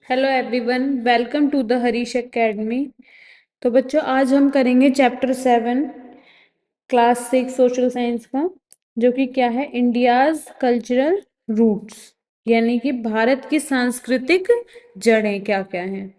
Hello everyone, welcome to the Harish academy. तो बच्चों, आज हम करेंगे चैप्टर 7 क्लास 6 सोशल साइंस का, जो कि क्या है, इंडियाज कल्चरल रूट्स, यानी कि भारत की सांस्कृतिक जड़ें क्या क्या हैं।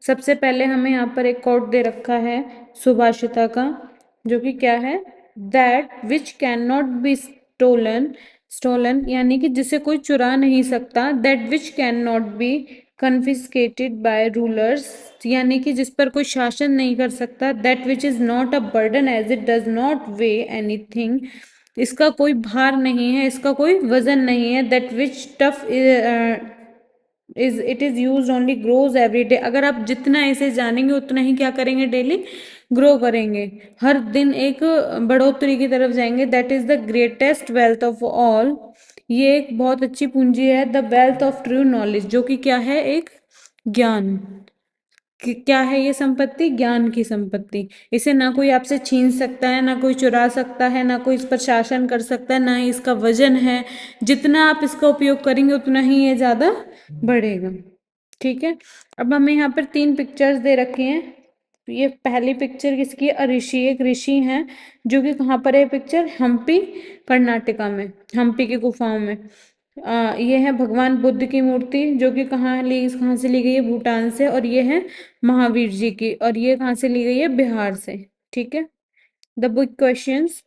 सबसे पहले हमें यहाँ पर एक कोट दे रखा है सुभाषिता का, जो कि क्या है, that which can not be stolen, stolen यानी कि जिसे कोई चुरा नहीं सकता, that which can not be confiscated by rulers, यानी कि जिस पर कोई शासन नहीं कर सकता, that which is not a burden as it does not weigh anything, इसका कोई भार नहीं है, इसका कोई वजन नहीं है, that which tough is it is use only grows every day, अगर आप जितना इसे जानेंगे उतना ही क्या करेंगे, डेली ग्रो करेंगे, हर दिन एक बढ़ोतरी की तरफ जाएंगे, that is the greatest wealth of all, ये एक बहुत अच्छी पूंजी है, the wealth of true knowledge, जो कि क्या है, एक ज्ञान। क्या है ये संपत्ति? ज्ञान की संपत्ति। इसे ना कोई आपसे छीन सकता है, ना कोई चुरा सकता है, ना कोई इस पर शासन कर सकता है, ना ही इसका वजन है। जितना आप इसका उपयोग करेंगे उतना ही ये ज्यादा बढ़ेगा। ठीक है। अब हमें यहाँ पर 3 पिक्चर्स दे रखे हैं। ये पहली पिक्चर किसकी है? ऋषि, एक ऋषि हैं, जो कि कहाँ पर है पिक्चर? हम्पी, कर्नाटका में, हम्पी की गुफाओं में। ये है भगवान बुद्ध की मूर्ति, जो कि कहाँ से ली गई है? भूटान से। और ये है महावीर जी की, और ये कहाँ से ली गई है? बिहार से। ठीक है। द बिग क्वेश्चंस,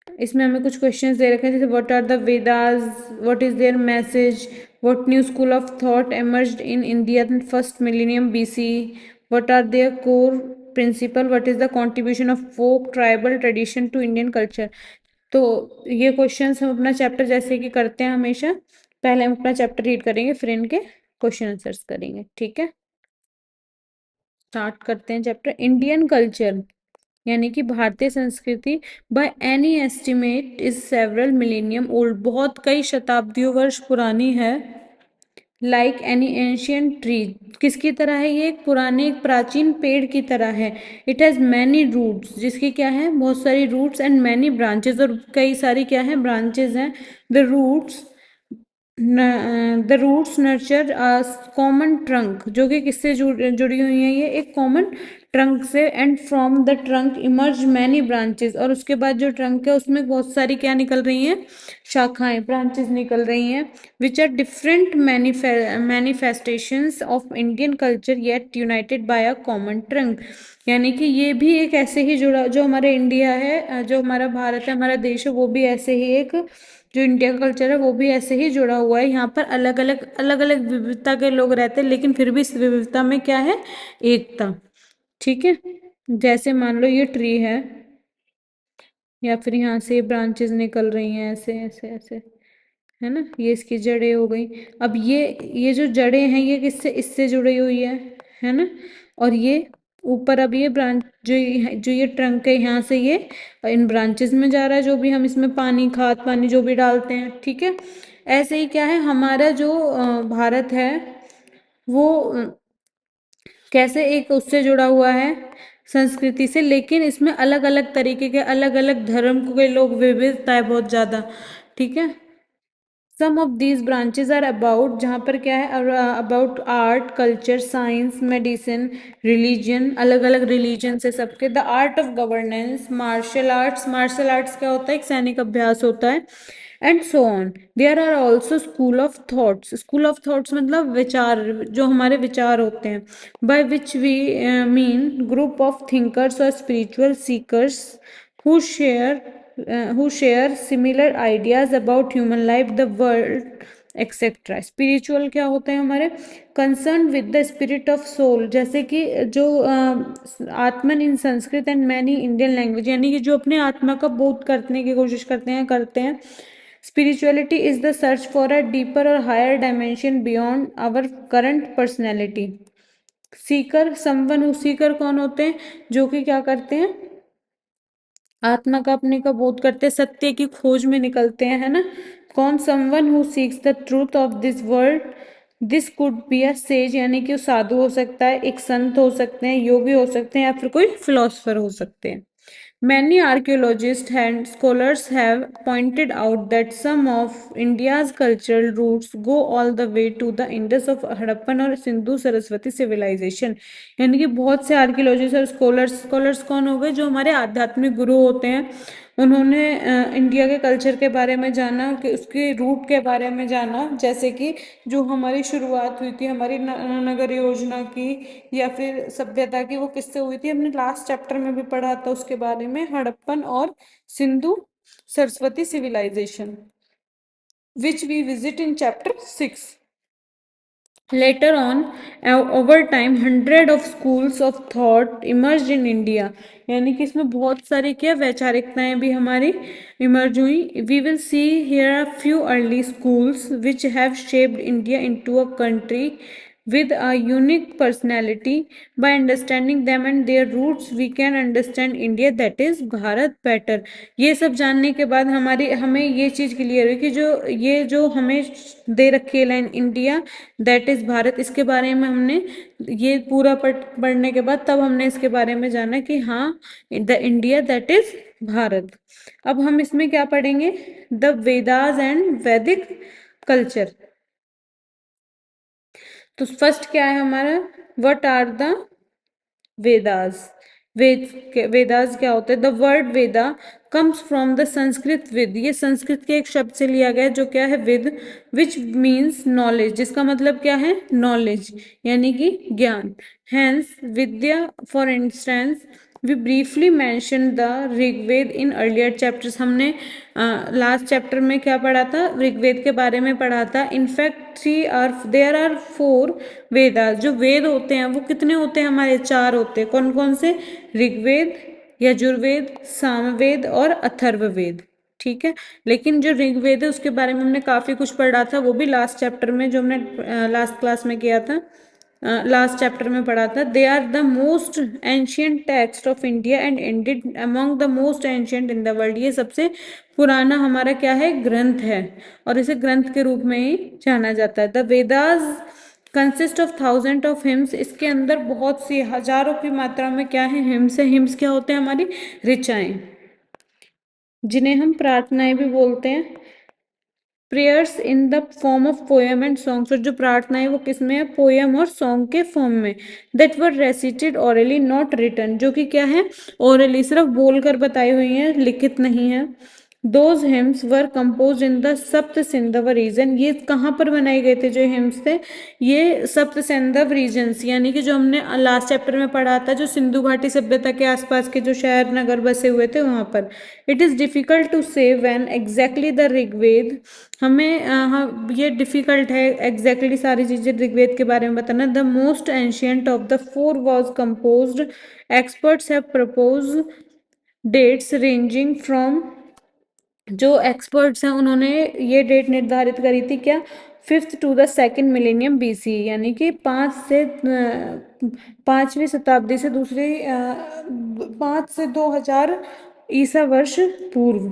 इसमें हमें कुछ क्वेश्चंस दे रखे हैं, जैसे what are the Vedas, what is their message, what new school of thought emerged in India in first millennium BC, what are their core principle, what is the contribution of folk tribal tradition to Indian culture. तो ये questions हम अपना chapter जैसे कि करते हैं हमेशा, पहले हम अपना चैप्टर रीड करेंगे, फिर इनके क्वेश्चन आंसर्स करेंगे। ठीक है, स्टार्ट करते हैं चैप्टर। इंडियन कल्चर यानी कि भारतीय संस्कृति, by any estimate is several millennium old, बहुत कई शताब्दियों वर्ष पुरानी है। लाइक एनी एंशियंट ट्री, किसकी तरह है ये? एक पुराने, एक प्राचीन पेड़ की तरह है। इट हैज मैनी रूट्स, जिसकी क्या है? बहुत सारी रूट्स, एंड मैनी ब्रांचेस, और कई सारी क्या है? ब्रांचेस हैं। The roots the roots nurture common trunk, जो कि किससे जुड़ी हुई है? ये एक कॉमन ट्रंक से। And from the trunk emerge many branches, और उसके बाद जो ट्रंक है उसमें बहुत सारी क्या निकल रही हैं? शाखाएं, ब्रांचेस निकल रही हैं, which are different manifestations of Indian culture yet united by a common trunk, यानी कि ये भी एक ऐसे ही जुड़ा, जो हमारे इंडिया है, जो हमारा भारत है, हमारा देश है, वो भी ऐसे ही एक, जो इंडिया का कल्चर है वो भी ऐसे ही जुड़ा हुआ है। यहाँ पर अलग अलग विविधता के लोग रहते हैं, लेकिन फिर भी इस विविधता में क्या है? एकता। ठीक है। जैसे मान लो ये ट्री है, या फिर यहाँ से ब्रांचेस निकल रही हैं, ऐसे ऐसे ऐसे, है ना, ये इसकी जड़ें हो गई। अब ये जो जड़ें हैं, ये किससे? इससे जुड़ी हुई है ना। और ये ऊपर, अब ये ब्रांच जो ये ट्रंक है, यहाँ से ये इन ब्रांचेस में जा रहा है, जो भी हम इसमें पानी, खाद पानी जो भी डालते हैं। ठीक है। ऐसे ही क्या है, हमारा जो भारत है, वो कैसे एक उससे जुड़ा हुआ है, संस्कृति से, लेकिन इसमें अलग अलग तरीके के, अलग अलग धर्म के लोग, विविधता है बहुत ज्यादा। ठीक है। Some of these branches are about, जहाँ पर क्या है, about art, culture, science, medicine, religion, अलग अलग रिलीजन से सबके, the art of governance, martial arts, martial arts क्या होता है? एक सैनिक अभ्यास होता है, and so on. There are also school of thoughts, school of thoughts मतलब विचार, जो हमारे विचार होते हैं, by which we mean group of thinkers और spiritual seekers who share who share similar ideas about human life, the world, etcetera. Spiritual क्या होते हैं हमारे? Concern with the spirit of soul, जैसे कि जो Atman in Sanskrit and many Indian language, यानी कि जो अपने आत्मा का बोध करने की कोशिश करते हैं। Spirituality is the search for a deeper और higher dimension beyond our current personality. Seeker, someone who, seeker कौन होते हैं? जो कि क्या करते हैं? आत्मा का, अपने का बोध करते, सत्य की खोज में निकलते हैं, है ना। कौन? Someone who seeks the truth of this world, this could be a sage, यानी कि वो साधु हो सकता है, एक संत हो सकते हैं, योगी हो सकते हैं, या फिर कोई फिलोसफर हो सकते हैं। Many archaeologists and scholars have pointed out that some of India's cultural roots go all the way to the Indus of Harappan और सिंधु सरस्वती सिविलाइजेशन। यानी कि बहुत से आर्कियोलॉजिस्ट और स्कॉलर्स कौन हो गए, जो हमारे आध्यात्मिक गुरु होते हैं। उन्होंने इंडिया के कल्चर के बारे में जाना, कि उसके रूट के बारे में जाना, जैसे कि जो हमारी शुरुआत हुई थी हमारी नगर योजना की या फिर सभ्यता की, वो किससे हुई थी, हमने लास्ट चैप्टर में भी पढ़ा था उसके बारे में, हड़प्पन और Sindhu Saraswati civilisation, which we visit in chapter 6। Later on, over time, hundred of schools of thought emerged in India। यानी कि इसमें बहुत सारी क्या वैचारिकताएं भी हमारी इमर्ज हुई। We will see here a few early schools which have shaped India into a country with a unique personality. By understanding them and their roots, we can understand India, that is Bharat better। ये सब जानने के बाद हमें ये चीज़ clear हुई कि जो हमें दे रखी है line India that is Bharat, इसके बारे में हमने ये पूरा पढ़ने के बाद तब हमने इसके बारे में जाना कि हाँ, the India that is Bharat. अब हम इसमें क्या पढ़ेंगे, the Vedas and Vedic culture. तो फर्स्ट क्या है हमारा, what are the Vedas. Vedas क्या होते हैं, the word Veda comes from the Sanskrit vid, ये संस्कृत के एक शब्द से लिया गया जो क्या है, विद, विच मीन्स नॉलेज, जिसका मतलब क्या है, नॉलेज यानी कि ज्ञान। Hence vidya, for instance we briefly mention the Rigveda in earlier chapters. हमने लास्ट चैप्टर में क्या पढ़ा था, ऋग्वेद के बारे में पढ़ा था। In fact there are 4 Vedas. जो वेद होते हैं वो कितने होते हैं हमारे, 4 होते हैं। कौन कौन से, ऋग्वेद, यजुर्वेद, सामवेद और अथर्ववेद। ठीक है, लेकिन जो ऋग्वेद है उसके बारे में हमने काफी कुछ पढ़ा था, वो भी लास्ट चैप्टर में, जो हमने लास्ट क्लास में किया था, लास्ट चैप्टर में पढ़ा था। They are the most ancient text of India and indeed among the most ancient in the world. ये सबसे पुराना हमारा क्या है, ग्रंथ है, और इसे ग्रंथ के रूप में ही जाना जाता है। The Vedas consist of thousand of hymns. इसके अंदर बहुत सी हजारों की मात्रा में क्या है, हिम्स है। हिम्स क्या होते हैं, हमारी ऋचाएं, जिन्हें हम प्रार्थनाएं भी बोलते हैं। Prayers in the form of poem and songs. और जो प्रार्थना है वो किस में है, पोएम और सॉन्ग के फॉर्म में। That were recited orally not written, जो कि क्या है, ओरली, सिर्फ बोलकर बताई हुई है, लिखित नहीं है। Those hymns were compose in the सप्त सिंधव रीजन। ये कहाँ पर बनाए गए थे जो हिम्स थे, ये सप्त सिंधव रीजन्स, यानी कि जो हमने लास्ट चैप्टर में पढ़ा था, जो सिंधु घाटी सभ्यता के आसपास के जो शहर नगर बसे हुए थे वहां पर। इट इज डिफिकल्ट टू से व्हेन एग्जैक्टली द ऋग्वेद, हमें ये डिफिकल्ट है एग्जैक्टली सारी चीजें ऋग्वेद के बारे में बताना। The most ancient of the 4 was composed. Experts have propose dates ranging from, जो एक्सपर्ट्स हैं उन्होंने ये डेट निर्धारित करी थी क्या, 5th to the 2nd millennium BC, यानी कि 5वीं शताब्दी से 5 से 2000 ईसा वर्ष पूर्व,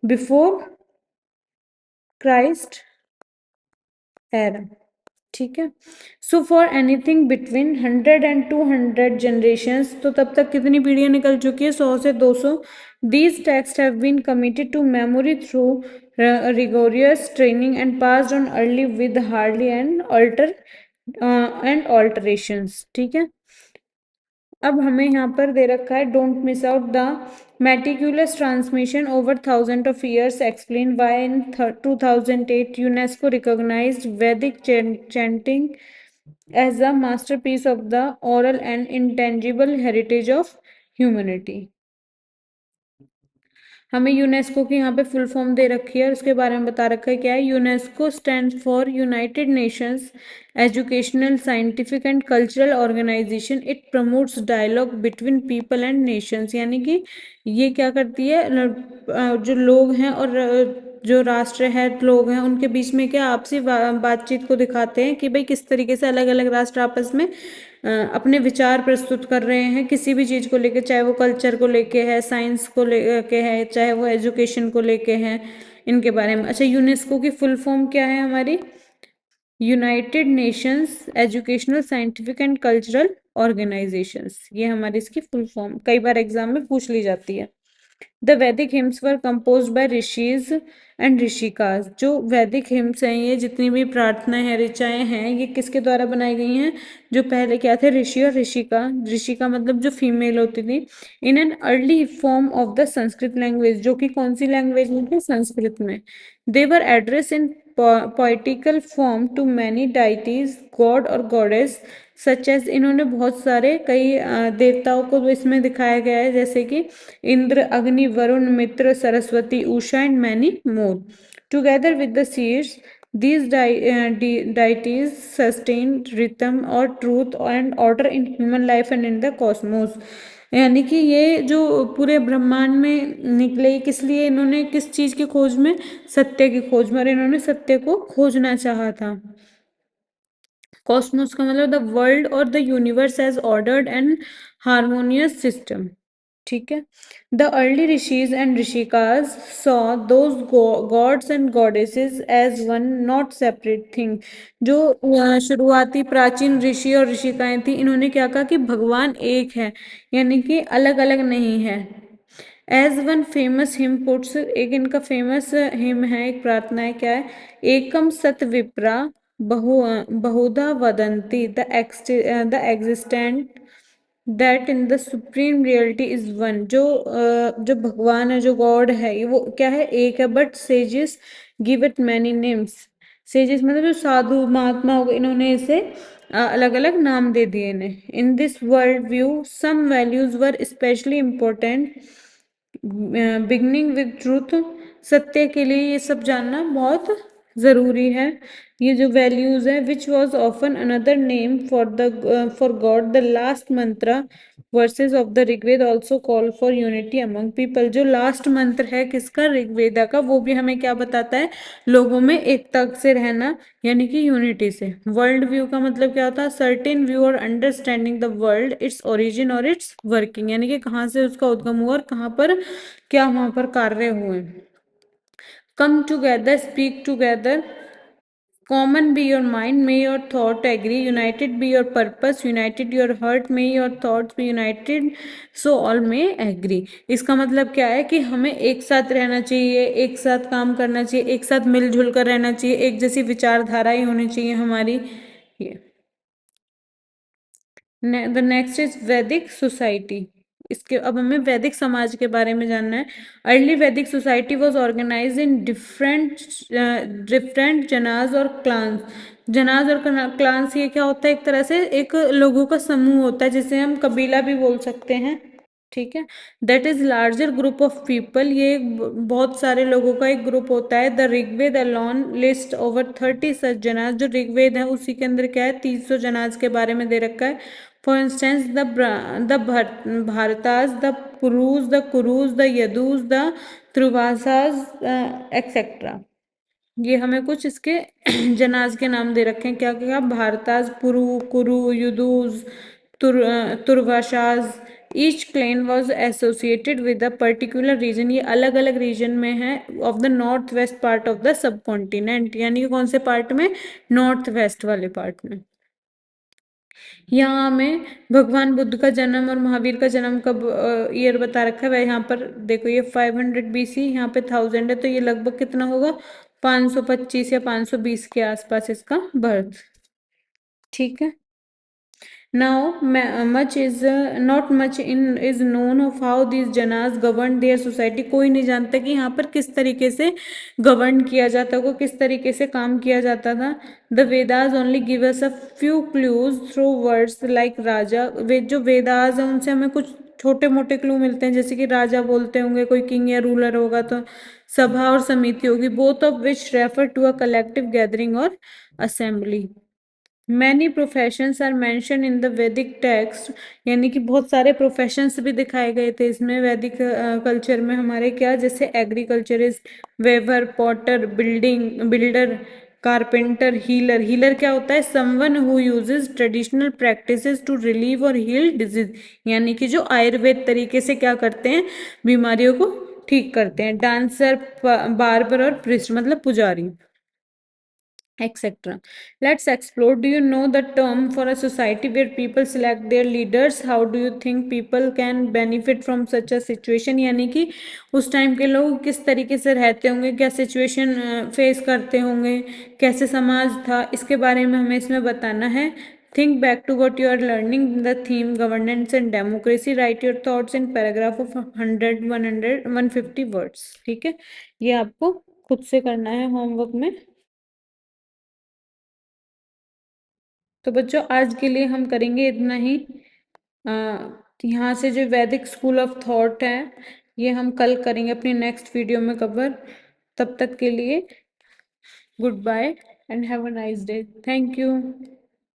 बिफोर क्राइस्ट एरा। ठीक है, so for anything between 100 and 200 generations, तो तब तक कितनी पीढ़ियां निकल चुकी है, 100 से 200। These text have been committed to memory through rigorous training and passed on early with hardly and alterations. ठीक है, अब हमें यहाँ पर दे रखा है, don't miss out the meticulous transmission over thousands of years explain why in 2008 UNESCO recognized Vedic chanting as a masterpiece of the oral and intangible heritage of humanity। हमें यूनेस्को की यहाँ पे फुल फॉर्म दे रखी है और उसके बारे में बता रखा है क्या है, UNESCO stand for United Nations Educational Scientific and Cultural Organisation. It promotes dialogue between people and nations, यानी कि ये क्या करती है, जो लोग हैं और जो राष्ट्र है लोग हैं उनके बीच में क्या आपसी बातचीत को दिखाते हैं कि भाई किस तरीके से अलग अलग राष्ट्र आपस में अपने विचार प्रस्तुत कर रहे हैं किसी भी चीज़ को लेके, चाहे वो कल्चर को लेके है, साइंस को लेके है, चाहे वो एजुकेशन को लेके है, इनके बारे में। अच्छा, यूनेस्को की फुल फॉर्म क्या है हमारी, United Nations Educational Scientific and cultural organisations, ये हमारी इसकी फुल फॉर्म कई बार एग्जाम में पूछ ली जाती है। The Vedic hymns were composed by rishis and rishikas, जो वैदिक हिम्स हैं, ये जितनी भी प्रार्थनाएं हैं, ऋचाएं हैं, ये किसके द्वारा बनाई गई हैं? जो पहले क्या थे, ऋषि और ऋषिका। ऋषिका मतलब जो फीमेल होती थी। In an early form of the Sanskrit language, जो कि कौन सी लैंग्वेज में थी? संस्कृत में। They were address in poetical form to many deities, god और गॉडेस सच एज, इन्होंने बहुत सारे कई देवताओं को इसमें दिखाया गया है, जैसे कि Indra, Agni, Varuna, Mitra, Saraswati, Usha and many more. Together with the seeds, these deities sustain rhythm और truth and order in human life and in the cosmos। यानी कि ये जो पूरे ब्रह्मांड में निकले, किस लिए? इन्होंने किस चीज की खोज में? सत्य की खोज में, और इन्होंने सत्य को खोजना चाहा था। कॉस्मोस का मतलब द वर्ल्ड और the universe as ordered and harmonious system. ठीक है। The early rishis and rishikas saw those gods and goddesses as one, not separate thing. जो शुरुआती प्राचीन ऋषि और ऋषिकाएं थी, इन्होंने क्या कहा कि भगवान एक है, यानी कि अलग अलग नहीं है। As one famous hymn puts, एक इनका फेमस हिम है, एक प्रार्थना है, क्या है? एकम सत विप्रा बहुधा वदंती the existent that in the supreme reality is one. जो भगवान है, जो गॉड है, ये वो क्या है? एक है, but sages give it many names. Sages मतलब जो साधु महात्मा हो गए, इन्होंने इसे अलग अलग नाम दे दिए इन्हें। In this world view some values were specially important, beginning with truth. सत्य के लिए ये सब जानना बहुत जरूरी है। ये जो वैल्यूज है, which was often another name for god, the last mantra verses of the Rigveda also call for unity among people. जो लास्ट मंत्र है किसका? ऋग्वेदा का। वो भी हमें क्या बताता है? लोगों में एकता से रहना, यानी कि यूनिटी से। वर्ल्ड व्यू का मतलब क्या होता है? सर्टेन व्यू और understanding the world, its origin और इट्स वर्किंग, यानी कि कहाँ से उसका उद्गम हुआ और कहाँ पर क्या वहां पर कार्य हुए। Come together, speak together, common be your mind, may your thought agree, united be your purpose, united your heart, may your thoughts be united, so all may agree। इसका मतलब क्या है? कि हमें एक साथ रहना चाहिए, एक साथ काम करना चाहिए, एक साथ मिलजुल कर रहना चाहिए, एक जैसी विचारधाराएं होनी चाहिए हमारी। ये द नेक्स्ट इज वैदिक सोसाइटी। इसके अब हमें वैदिक समाज के बारे में जानना है। Early Vedic society was organised in different different janas और क्लान्स। जनाज और क्लान्स, ये क्या होता है? एक तरह से एक लोगों का समूह होता है, जिसे हम कबीला भी बोल सकते हैं। ठीक है। That is larger group of people, ये बहुत सारे लोगों का एक ग्रुप होता है। The Rigveda alone lists over 30 such janas, जो ऋग्वेद है उसी के अंदर क्या है? 300 जनाज के बारे में दे रखा है। फॉर इंस्टेंस द भारताज, द पुरुष, द कुरुज, द यदुज, द त्रिवासाज एक्सेट्रा। ये हमें कुछ इसके जनाज के नाम दे रखे हैं। क्या क्या? Bharatas, Puru, Kuru, Yadus, Turvashas. Each clan was associated with a particular region, ये अलग अलग रीजन में है, of the north west part of the subcontinent, यानी कि कौन से पार्ट में? नॉर्थ वेस्ट वाले पार्ट में। यहाँ हमें भगवान बुद्ध का जन्म और महावीर का जन्म कब ईयर बता रखा है। वह यहाँ पर देखो, ये 500 BC, यहाँ पे 1000 है, तो ये लगभग कितना होगा? 525 या 520 के आसपास इसका बर्थ। ठीक है। Now, much is not much in is known of how these janas governed their society। कोई नहीं जानता कि यहाँ पर किस तरीके से गवर्न किया जाता होगा, किस तरीके से काम किया जाता था। The Vedas only give us a few clues through words like राजा। वे जो वेदास है, उनसे हमें कुछ छोटे मोटे क्लू मिलते हैं, जैसे कि राजा बोलते होंगे, कोई किंग या रूलर होगा, तो सभा और समिति होगी, both of which refer to a collective gathering और assembly. Many professions are mention in the Vedic text, यानी कि बहुत सारे प्रोफेशंस भी दिखाए गए थे इसमें वैदिक कल्चर में हमारे। क्या? जैसे agriculturist, weaver, potter, builder, carpenter, healer. Healer क्या होता है? Someone who uses traditional practices to relieve or heal disease, यानी कि जो आयुर्वेद तरीके से क्या करते हैं? बीमारियों को ठीक करते हैं। डांसर, बार्बर और प्रिस्ट मतलब पुजारी। etc. Let's explore. Do you know the term for a society where people select their leaders? How do you think people can benefit from such a situation? यानी कि उस टाइम के लोग किस तरीके से रहते होंगे, क्या सिचुएशन फेस करते होंगे, कैसे समाज था, इसके बारे में हमें इसमें बताना है. Think back to what you are learning in the theme governance and democracy. Write your thoughts in paragraph of 100, 100, 150 words. ठीक है, ये आपको खुद से करना है होमवर्क में. तो बच्चों आज के लिए हम करेंगे इतना ही. आ, यहाँ से जो वैदिक स्कूल ऑफ थॉट है ये हम कल करेंगे अपनी नेक्स्ट वीडियो में कवर. तब तक के लिए goodbye and have a nice day. Thank you.